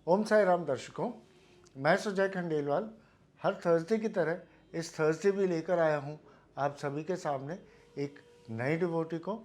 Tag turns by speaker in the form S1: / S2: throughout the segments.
S1: ओम साई राम दर्शकों, मैं सुजय खंडेलवाल हर थर्सडे की तरह इस थर्सडे भी लेकर आया हूँ आप सभी के सामने एक नई डिवोटी को।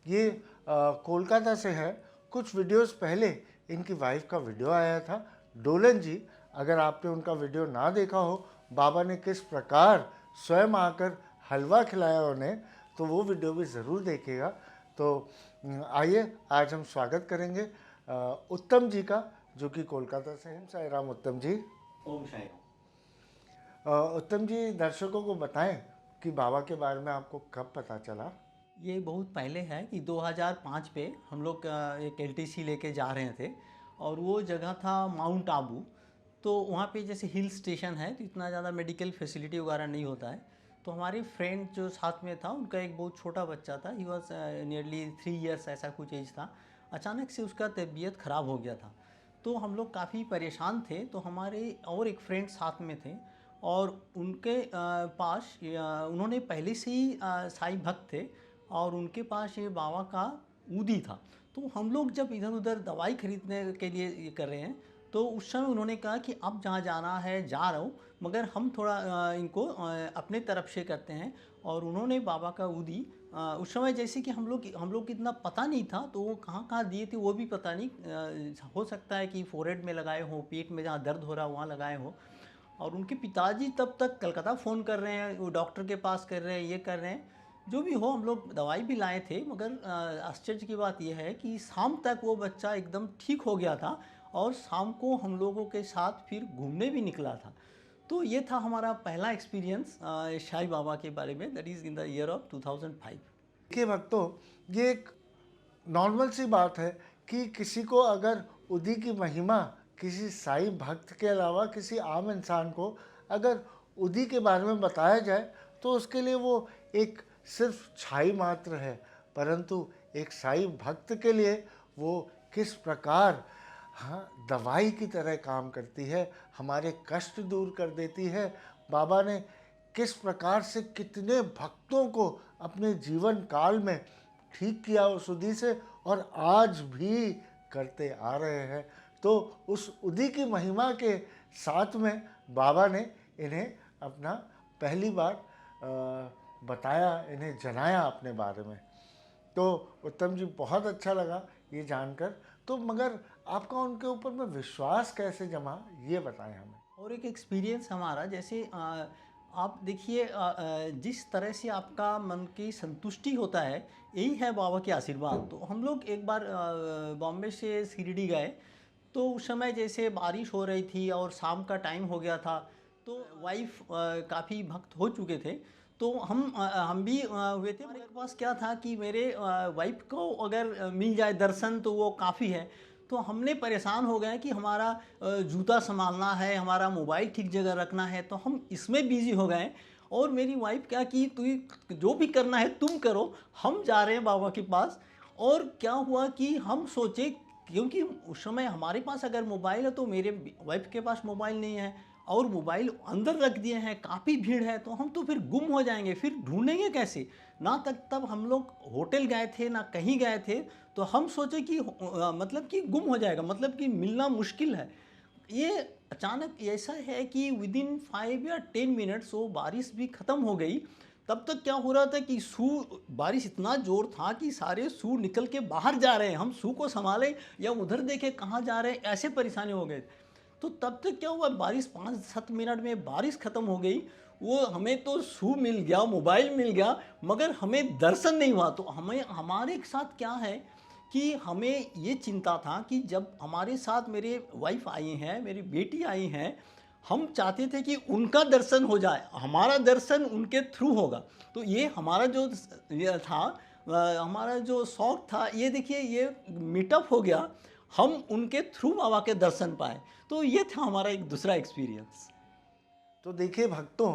S1: ये कोलकाता से है। कुछ वीडियोस पहले इनकी वाइफ का वीडियो आया था, डोलन जी। अगर आपने उनका वीडियो ना देखा हो, बाबा ने किस प्रकार स्वयं आकर हलवा खिलाया उन्हें, तो वो वीडियो भी ज़रूर देखिएगा। तो आइए आज हम स्वागत करेंगे उत्तम जी का, जो कि कोलकाता से हैं। साई राम उत्तम जी।
S2: ओम शाय।
S1: उत्तम जी, दर्शकों को बताएं कि बाबा के बारे में आपको कब पता चला।
S2: ये बहुत पहले है कि 2005 पे हम लोग एक एलटीसी लेके जा रहे थे और वो जगह था माउंट आबू। तो वहाँ पे जैसे हिल स्टेशन है तो इतना ज़्यादा मेडिकल फैसिलिटी वगैरह नहीं होता है। तो हमारे फ्रेंड जो साथ में था उनका एक बहुत छोटा बच्चा था, ही वॉज नियरली 3 इयर्स ऐसा कुछ एज था। अचानक से उसका तबीयत ख़राब हो गया था। तो हम लोग काफ़ी परेशान थे। तो हमारे और एक फ्रेंड साथ में थे और उनके पास उन्होंने पहले से ही साईं भक्त थे और उनके पास ये बाबा का ऊदी था। तो हम लोग जब इधर उधर दवाई खरीदने के लिए ये कर रहे हैं तो उस समय उन्होंने कहा कि अब जहाँ जाना है जा रहा हूँ, मगर हम थोड़ा इनको अपने तरफ से करते हैं। और उन्होंने बाबा का ऊदी उस समय जैसे कि हम लोग इतना पता नहीं था, तो वो कहाँ कहाँ दिए थे वो भी पता नहीं। हो सकता है कि फोरहेड में लगाए हों, पेट में जहाँ दर्द हो रहा है वहाँ लगाए हों। और उनके पिताजी तब तक कलकत्ता फ़ोन कर रहे हैं, वो डॉक्टर के पास कर रहे हैं, ये कर रहे हैं। जो भी हो, हम लोग दवाई भी लाए थे, मगर आश्चर्य की बात यह है कि शाम तक वो बच्चा एकदम ठीक हो गया था और शाम को हम लोगों के साथ फिर घूमने भी निकला था। तो ये था हमारा पहला एक्सपीरियंस साईं बाबा के बारे में, that is in the year of 2005।
S1: देखिए भक्तों, ये एक नॉर्मल सी बात है कि किसी को अगर उदी की महिमा, किसी साईं भक्त के अलावा किसी आम इंसान को अगर उदी के बारे में बताया जाए तो उसके लिए वो एक सिर्फ छाई मात्र है, परंतु एक साईं भक्त के लिए वो किस प्रकार, हाँ, दवाई की तरह काम करती है, हमारे कष्ट दूर कर देती है। बाबा ने किस प्रकार से कितने भक्तों को अपने जीवन काल में ठीक किया उस उदी से, और आज भी करते आ रहे हैं। तो उस उदी की महिमा के साथ में बाबा ने इन्हें अपना पहली बार बताया, इन्हें जनाया अपने बारे में। तो उत्तम जी, बहुत अच्छा लगा ये जानकर। तो मगर आपका उनके ऊपर में विश्वास कैसे जमा, ये बताएं हमें।
S2: और एक एक्सपीरियंस हमारा जैसे आप देखिए, जिस तरह से आपका मन की संतुष्टि होता है, यही है बाबा के आशीर्वाद। तो हम लोग एक बार बॉम्बे से शिरडी गए। तो उस समय जैसे बारिश हो रही थी और शाम का टाइम हो गया था। तो वाइफ काफ़ी भक्त हो चुके थे। तो हम भी हुए थे। मेरे पास क्या था कि मेरे वाइफ को अगर मिल जाए दर्शन तो वो काफ़ी है। तो हमने परेशान हो गए कि हमारा जूता संभालना है, हमारा मोबाइल ठीक जगह रखना है, तो हम इसमें बिजी हो गए। और मेरी वाइफ क्या कि तू जो भी करना है तुम करो, हम जा रहे हैं बाबा के पास। और क्या हुआ कि हम सोचे, क्योंकि उस समय हमारे पास अगर मोबाइल है तो मेरे वाइफ के पास मोबाइल नहीं है और मोबाइल अंदर रख दिए हैं, काफ़ी भीड़ है, तो हम तो फिर गुम हो जाएंगे, फिर ढूंढेंगे कैसे। ना तक तब हम लोग होटल गए थे ना कहीं गए थे। तो हम सोचे कि मतलब कि गुम हो जाएगा, मतलब कि मिलना मुश्किल है। ये अचानक ऐसा है कि विद इन 5 या 10 मिनट्स वो बारिश भी ख़त्म हो गई। तब तक क्या हो रहा था कि बारिश इतना ज़ोर था कि सारे शू निकल के बाहर जा रहे हैं, हम शू को संभाले या उधर देखे कहाँ जा रहे हैं, ऐसे परेशानी हो गए। तो तब तक क्या हुआ, बारिश 5-7 मिनट में बारिश ख़त्म हो गई। वो हमें तो शू मिल गया, मोबाइल मिल गया, मगर हमें दर्शन नहीं हुआ। तो हमें हमारे साथ क्या है कि हमें ये चिंता था कि जब हमारे साथ मेरे वाइफ आई हैं, मेरी बेटी आई हैं, हम चाहते थे कि उनका दर्शन हो जाए, हमारा दर्शन उनके थ्रू होगा। तो ये हमारा जो ये था, हमारा जो शौक था, ये देखिए ये मीटअप हो गया, हम उनके थ्रू बाबा के दर्शन पाए। तो ये था हमारा एक दूसरा एक्सपीरियंस।
S1: तो देखिए भक्तों,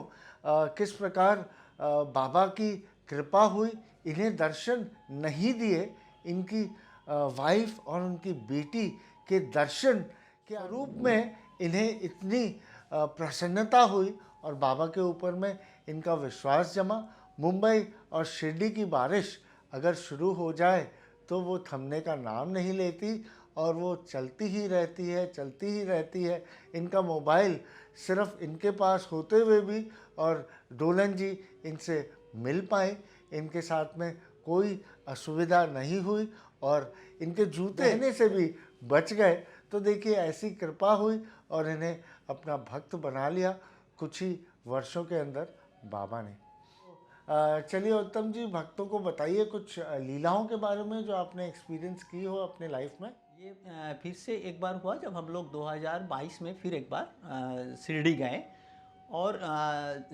S1: किस प्रकार बाबा की कृपा हुई, इन्हें दर्शन नहीं दिए, इनकी वाइफ और उनकी बेटी के दर्शन के रूप में इन्हें इतनी प्रसन्नता हुई और बाबा के ऊपर में इनका विश्वास जमा। मुंबई और शिरडी की बारिश अगर शुरू हो जाए तो वो थमने का नाम नहीं लेती, और वो चलती ही रहती है, चलती ही रहती है। इनका मोबाइल सिर्फ इनके पास होते हुए भी, और डोलन जी इनसे मिल पाए, इनके साथ में कोई असुविधा नहीं हुई और इनके जूते बहने से भी बच गए। तो देखिए ऐसी कृपा हुई और इन्हें अपना भक्त बना लिया कुछ ही वर्षों के अंदर बाबा ने। चलिए उत्तम जी, भक्तों को बताइए कुछ लीलाओं के बारे में जो आपने एक्सपीरियंस की हो अपने लाइफ में।
S2: ये फिर से एक बार हुआ जब हम लोग 2022 में फिर एक बार शिरडी गए। और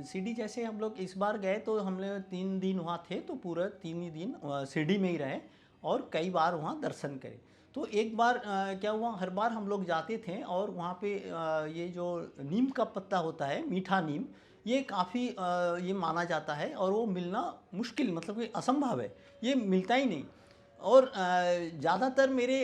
S2: शिरडी जैसे हम लोग इस बार गए तो हमने 3 दिन वहाँ थे, तो पूरा 3 ही दिन शिरडी में ही रहे और कई बार वहाँ दर्शन करे। तो एक बार क्या हुआ, हर बार हम लोग जाते थे और वहाँ पे ये जो नीम का पत्ता होता है, मीठा नीम, ये काफ़ी ये माना जाता है और वो मिलना मुश्किल, मतलब कि असंभव है, ये मिलता ही नहीं। और ज़्यादातर मेरे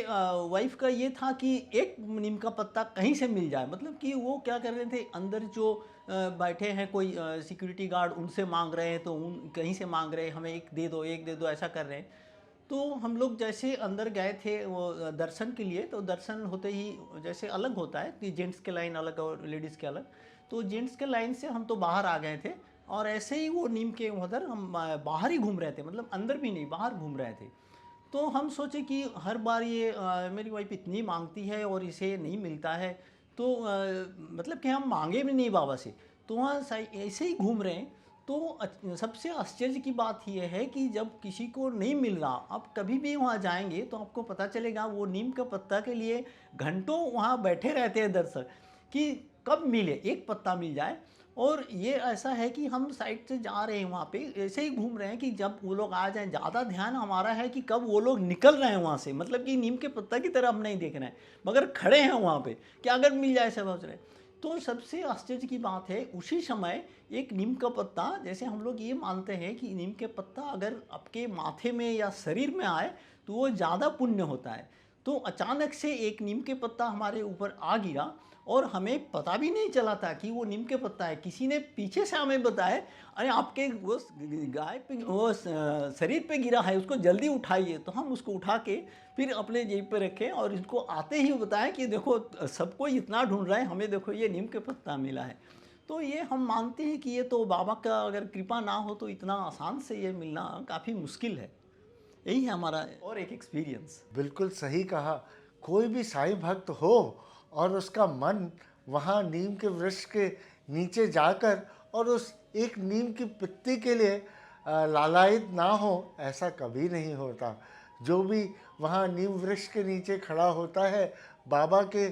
S2: वाइफ का ये था कि एक नीम का पत्ता कहीं से मिल जाए, मतलब कि वो क्या कर रहे थे, अंदर जो बैठे हैं कोई सिक्योरिटी गार्ड, उनसे मांग रहे हैं, तो उन कहीं से मांग रहे हैं, हमें एक दे दो, एक दे दो, ऐसा कर रहे हैं। तो हम लोग जैसे अंदर गए थे वो दर्शन के लिए, तो दर्शन होते ही जैसे अलग होता है कि जेंट्स के लाइन अलग और लेडीज़ के अलग, तो जेंट्स के लाइन से हम तो बाहर आ गए थे और ऐसे ही वो नीम के उधर हम बाहर ही घूम रहे थे, मतलब अंदर भी नहीं, बाहर घूम रहे थे। तो हम सोचे कि हर बार ये मेरी वाइफ इतनी मांगती है और इसे नहीं मिलता है, तो मतलब कि हम मांगे भी नहीं बाबा से, तो वहाँ ऐसे ही घूम रहे हैं। तो सबसे आश्चर्य की बात यह है कि जब किसी को नहीं मिल रहा, आप कभी भी वहाँ जाएंगे तो आपको पता चलेगा वो नीम का पत्ता के लिए घंटों वहाँ बैठे रहते हैं दर्शक, कि कब मिले, एक पत्ता मिल जाए। और ये ऐसा है कि हम साइड से जा रहे हैं वहाँ पे, ऐसे ही घूम रहे हैं कि जब वो लोग आ जाएं, ज़्यादा ध्यान हमारा है कि कब वो लोग निकल रहे हैं वहाँ से, मतलब कि नीम के पत्ता की तरह हम नहीं देख रहे हैं, मगर खड़े हैं वहाँ पे कि अगर मिल जाए सब सोच रहे हैं। तो सबसे आश्चर्य की बात है, उसी समय एक नीम का पत्ता, जैसे हम लोग ये मानते हैं कि नीम के पत्ता अगर आपके माथे में या शरीर में आए तो वो ज़्यादा पुण्य होता है। तो अचानक से एक नीम के पत्ता हमारे ऊपर आ गिरा और हमें पता भी नहीं चला था कि वो नीम के पत्ता है। किसी ने पीछे से हमें बताया, अरे आपके वो गाय पे, वो शरीर पे गिरा है, उसको जल्दी उठाइए। तो हम उसको उठा के फिर अपने जेब पे रखे और इसको आते ही बताया कि देखो सबको इतना ढूंढ रहा है, हमें देखो ये नीम के पत्ता मिला है। तो ये हम मानते हैं कि ये तो बाबा का अगर कृपा ना हो तो इतना आसान से ये मिलना काफ़ी मुश्किल है। यही है हमारा और एक एक्सपीरियंस।
S1: बिल्कुल सही कहा। कोई भी साईं भक्त हो और उसका मन वहाँ नीम के वृक्ष के नीचे जाकर और उस एक नीम की पत्ती के लिए लालायित ना हो, ऐसा कभी नहीं होता। जो भी वहाँ नीम वृक्ष के नीचे खड़ा होता है, बाबा के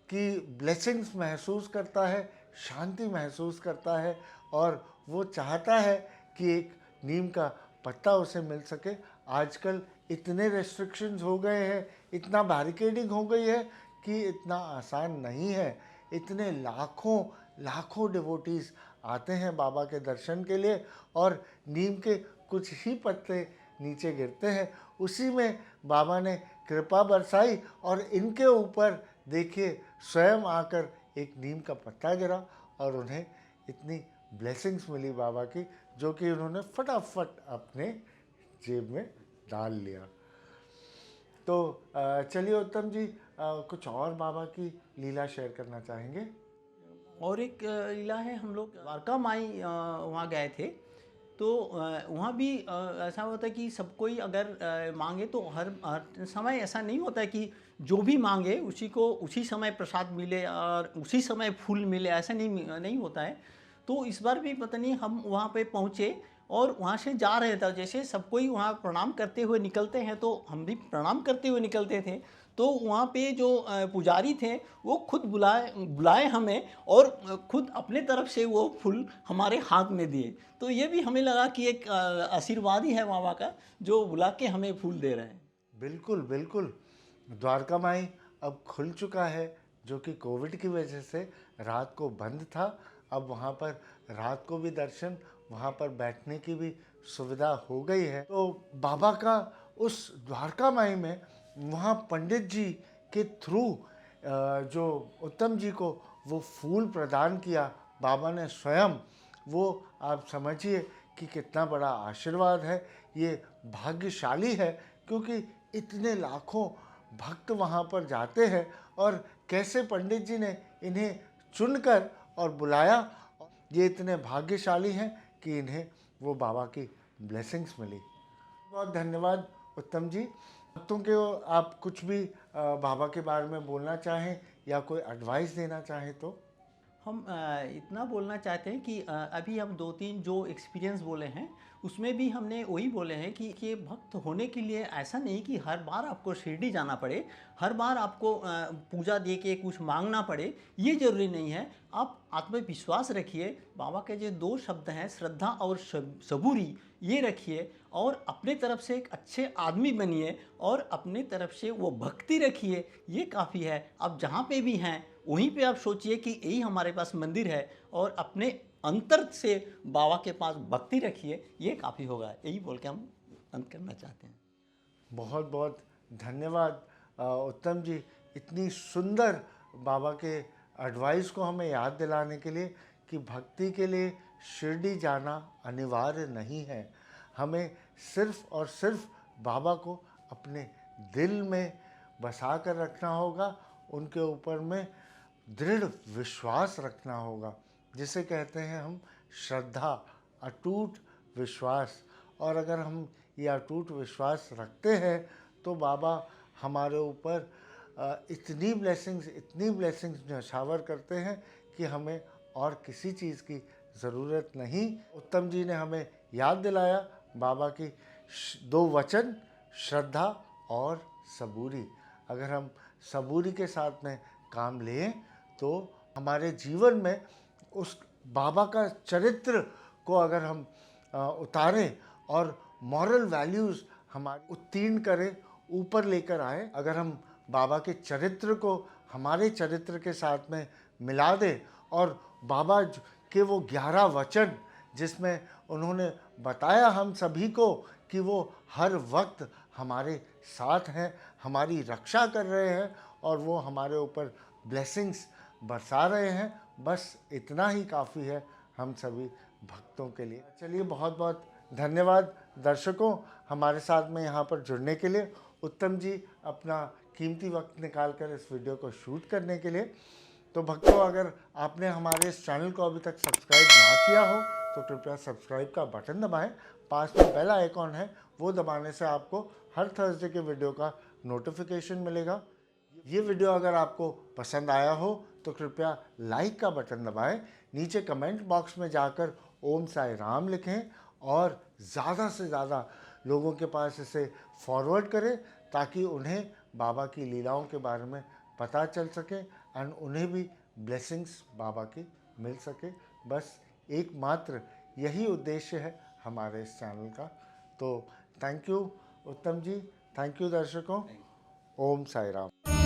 S1: की ब्लेसिंग्स महसूस करता है, शांति महसूस करता है और वो चाहता है कि एक नीम का पत्ता उसे मिल सके। आजकल इतने रेस्ट्रिक्शंस हो गए हैं, इतना बैरिकेडिंग हो गई है कि इतना आसान नहीं है। इतने लाखों लाखों डिवोटीज आते हैं बाबा के दर्शन के लिए और नीम के कुछ ही पत्ते नीचे गिरते हैं, उसी में बाबा ने कृपा बरसाई और इनके ऊपर देखिए स्वयं आकर एक नीम का पत्ता गिरा और उन्हें इतनी ब्लेसिंग्स मिली बाबा की, जो कि उन्होंने फटाफट अपने जेब में डाल लिया। तो चलिए उत्तम जी, कुछ और बाबा की लीला शेयर करना चाहेंगे।
S2: और एक लीला है, हम लोग द्वारका माई वहाँ गए थे। तो वहाँ भी ऐसा होता है कि सब कोई अगर मांगे तो हर समय ऐसा नहीं होता है कि जो भी मांगे उसी को उसी समय प्रसाद मिले और उसी समय फूल मिले, ऐसा नहीं होता है। तो इस बार भी पता नहीं, हम वहाँ पे पहुँचे और वहाँ से जा रहे थे, जैसे सब कोई वहाँ प्रणाम करते हुए निकलते हैं तो हम भी प्रणाम करते हुए निकलते थे। तो वहाँ पे जो पुजारी थे वो खुद बुलाए हमें और खुद अपने तरफ से वो फूल हमारे हाथ में दिए। तो ये भी हमें लगा कि एक आशीर्वाद ही है बाबा का, जो बुला के हमें फूल दे रहे हैं।
S1: बिल्कुल बिल्कुल। द्वारका माई अब खुल चुका है, जो कि कोविड की वजह से रात को बंद था। अब वहाँ पर रात को भी दर्शन, वहाँ पर बैठने की भी सुविधा हो गई है। तो बाबा का उस द्वारका माई में वहाँ पंडित जी के थ्रू जो उत्तम जी को वो फूल प्रदान किया बाबा ने स्वयं, वो आप समझिए कि कितना बड़ा आशीर्वाद है। ये भाग्यशाली है क्योंकि इतने लाखों भक्त वहाँ पर जाते हैं और कैसे पंडित जी ने इन्हें चुनकर और बुलाया। ये इतने भाग्यशाली हैं कि इन्हें वो बाबा की ब्लेसिंग्स मिली। बहुत धन्यवाद उत्तम जी। भक्तों के आप कुछ भी बाबा के बारे में बोलना चाहें या कोई एडवाइस देना चाहें तो?
S2: हम इतना बोलना चाहते हैं कि अभी हम 2-3 जो एक्सपीरियंस बोले हैं उसमें भी हमने वही बोले हैं कि भक्त होने के लिए ऐसा नहीं कि हर बार आपको शिरडी जाना पड़े, हर बार आपको पूजा दे के कुछ मांगना पड़े, ये ज़रूरी नहीं है। आप आत्मविश्वास रखिए, बाबा के जो 2 शब्द हैं श्रद्धा और सबूरी, ये रखिए और अपने तरफ से एक अच्छे आदमी बनिए और अपने तरफ से वो भक्ति रखिए, ये काफ़ी है। आप जहाँ पे भी हैं वहीं पे आप सोचिए कि यही हमारे पास मंदिर है और अपने अंतर से बाबा के पास भक्ति रखिए, ये काफ़ी होगा। यही बोल के हम अंत करना चाहते हैं।
S1: बहुत बहुत धन्यवाद उत्तम जी, इतनी सुंदर बाबा के एडवाइस को हमें याद दिलाने के लिए कि भक्ति के लिए शिरडी जाना अनिवार्य नहीं है। हमें सिर्फ और सिर्फ बाबा को अपने दिल में बसा कर रखना होगा, उनके ऊपर में दृढ़ विश्वास रखना होगा, जिसे कहते हैं हम श्रद्धा, अटूट विश्वास। और अगर हम ये अटूट विश्वास रखते हैं तो बाबा हमारे ऊपर इतनी ब्लेसिंग्स न्यौछावर करते हैं कि हमें और किसी चीज़ की ज़रूरत नहीं। उत्तम जी ने हमें याद दिलाया बाबा की 2 वचन, श्रद्धा और सबूरी। अगर हम सबूरी के साथ में काम लें तो हमारे जीवन में उस बाबा का चरित्र को अगर हम उतारें और मॉरल वैल्यूज़ हमारे उत्तीर्ण करें, ऊपर लेकर आए, अगर हम बाबा के चरित्र को हमारे चरित्र के साथ में मिला दें और बाबा के वो 11 वचन जिसमें उन्होंने बताया हम सभी को कि वो हर वक्त हमारे साथ हैं, हमारी रक्षा कर रहे हैं और वो हमारे ऊपर ब्लेसिंग्स बरसा रहे हैं, बस इतना ही काफ़ी है हम सभी भक्तों के लिए। चलिए, बहुत बहुत धन्यवाद दर्शकों हमारे साथ में यहाँ पर जुड़ने के लिए। उत्तम जी अपना कीमती वक्त निकाल कर इस वीडियो को शूट करने के लिए। तो भक्तों, अगर आपने हमारे इस चैनल को अभी तक सब्सक्राइब ना किया हो तो कृपया सब्सक्राइब का बटन दबाएं। पास में बेल आइकॉन है, वो दबाने से आपको हर थर्सडे के वीडियो का नोटिफिकेशन मिलेगा। ये वीडियो अगर आपको पसंद आया हो तो कृपया लाइक का बटन दबाएं। नीचे कमेंट बॉक्स में जाकर ओम साई राम लिखें और ज़्यादा से ज़्यादा लोगों के पास इसे फॉरवर्ड करें ताकि उन्हें बाबा की लीलाओं के बारे में पता चल सके एंड उन्हें भी ब्लेसिंग्स बाबा की मिल सके। बस एकमात्र यही उद्देश्य है हमारे इस चैनल का। तो थैंक यू उत्तम जी, थैंक यू दर्शकों। ओम साई राम।